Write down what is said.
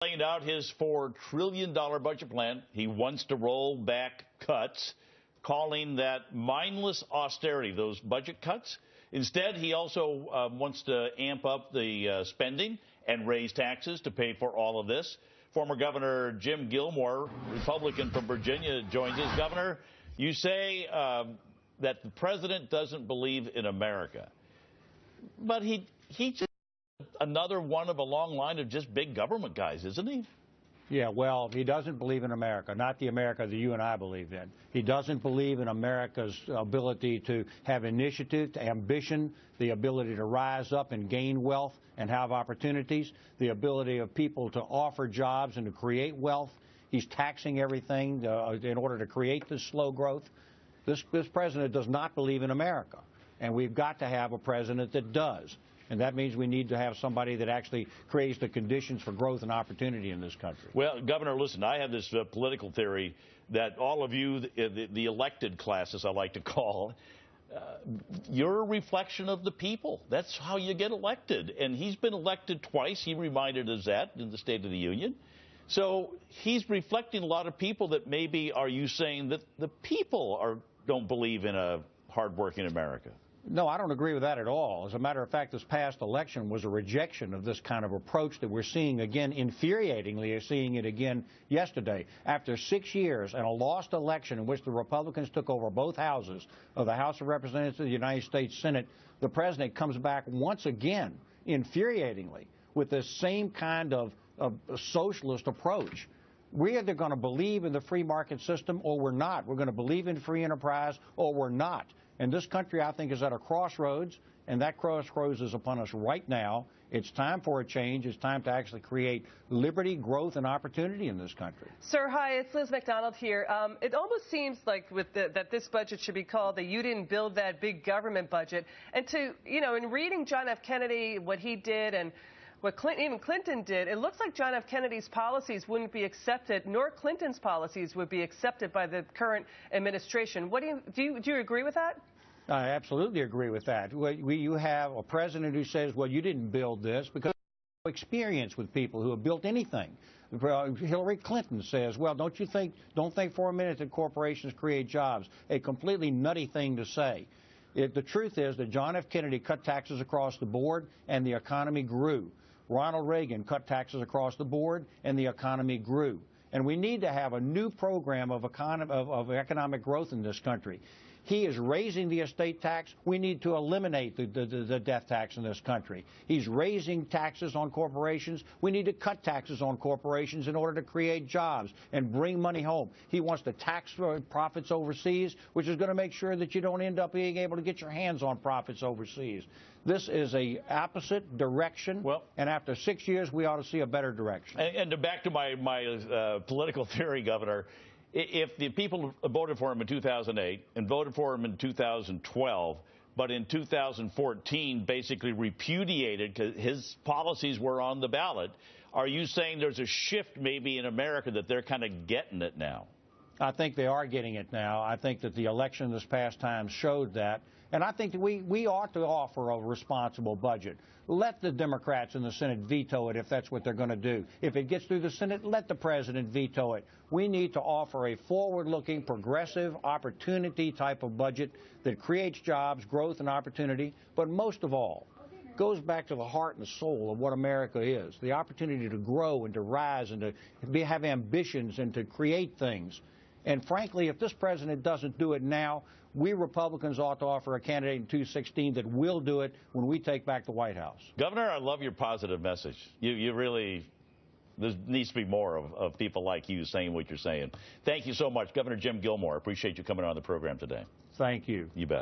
Laying out his $4 trillion budget plan. He wants to roll back cuts, calling that mindless austerity, those budget cuts. Instead, he also wants to amp up the spending and raise taxes to pay for all of this. Former Governor Jim Gilmore, Republican from Virginia, joins us. Governor, you say that the president doesn't believe in America, but he just another one of a long line of just big government guys, isn't he? Yeah, well, he doesn't believe in America, not the America that you and I believe in. He doesn't believe in America's ability to have initiative, ambition, the ability to rise up and gain wealth and have opportunities, the ability of people to offer jobs and to create wealth. He's taxing everything in order to create this slow growth. This president does not believe in America, and we've got to have a president that does. And that means we need to have somebody that actually creates the conditions for growth and opportunity in this country. Well, Governor, listen, I have this political theory that all of you, the elected class, as I like to call, you're a reflection of the people. That's how you get elected. And he's been elected twice. He reminded us that in the State of the Union. So he's reflecting a lot of people that maybe, are you saying that the people don't believe in a hardworking America? No, I don't agree with that at all. As a matter of fact, this past election was a rejection of this kind of approach that we're seeing again, infuriatingly, seeing it again yesterday. After 6 years and a lost election in which the Republicans took over both houses of the House of Representatives of the United States Senate, the president comes back once again, infuriatingly, with the same kind of socialist approach. We're either going to believe in the free market system or we're not. We're going to believe in free enterprise or we're not. And this country, I think, is at a crossroads, and that crossroads is upon us right now. It's time for a change. It's time to actually create liberty, growth, and opportunity in this country. Sir, hi, it's Liz McDonald here. It almost seems like that this budget should be called the "You Didn't Build That Big Government" budget. And in reading John F. Kennedy, what he did, and what even Clinton did, it looks like John F. Kennedy's policies wouldn't be accepted, nor Clinton's policies would be accepted by the current administration. What do you agree with that? I absolutely agree with that. You have a president who says, well, you didn't build this, because of experience with people who have built anything. Hillary Clinton says, well, don't think for a minute that corporations create jobs. A completely nutty thing to say. The truth is that John F. Kennedy cut taxes across the board and the economy grew. Ronald Reagan cut taxes across the board and the economy grew. And we need to have a new program of economic growth in this country. He is raising the estate tax. We need to eliminate the death tax in this country. He's raising taxes on corporations. We need to cut taxes on corporations in order to create jobs and bring money home. He wants to tax profits overseas, which is going to make sure that you don't end up being able to get your hands on profits overseas. This is a opposite direction, and after 6 years, we ought to see a better direction. And back to my political theory, Governor, if the people voted for him in 2008 and voted for him in 2012, but in 2014 basically repudiated because his policies were on the ballot, are you saying there's a shift maybe in America that they're kind of getting it now? I think they are getting it now. I think that the election this past time showed that. And I think that we ought to offer a responsible budget. Let the Democrats in the Senate veto it if that's what they're going to do. If it gets through the Senate, let the president veto it. We need to offer a forward-looking, progressive, opportunity type of budget that creates jobs, growth, and opportunity. But most of all, goes back to the heart and soul of what America is, the opportunity to grow and to rise and to have ambitions and to create things. And frankly, if this president doesn't do it now, we Republicans ought to offer a candidate in 2016 that will do it when we take back the White House. Governor, I love your positive message. You really, there needs to be more of people like you saying what you're saying. Thank you so much, Governor Jim Gilmore. Appreciate you coming on the program today. Thank you. You bet.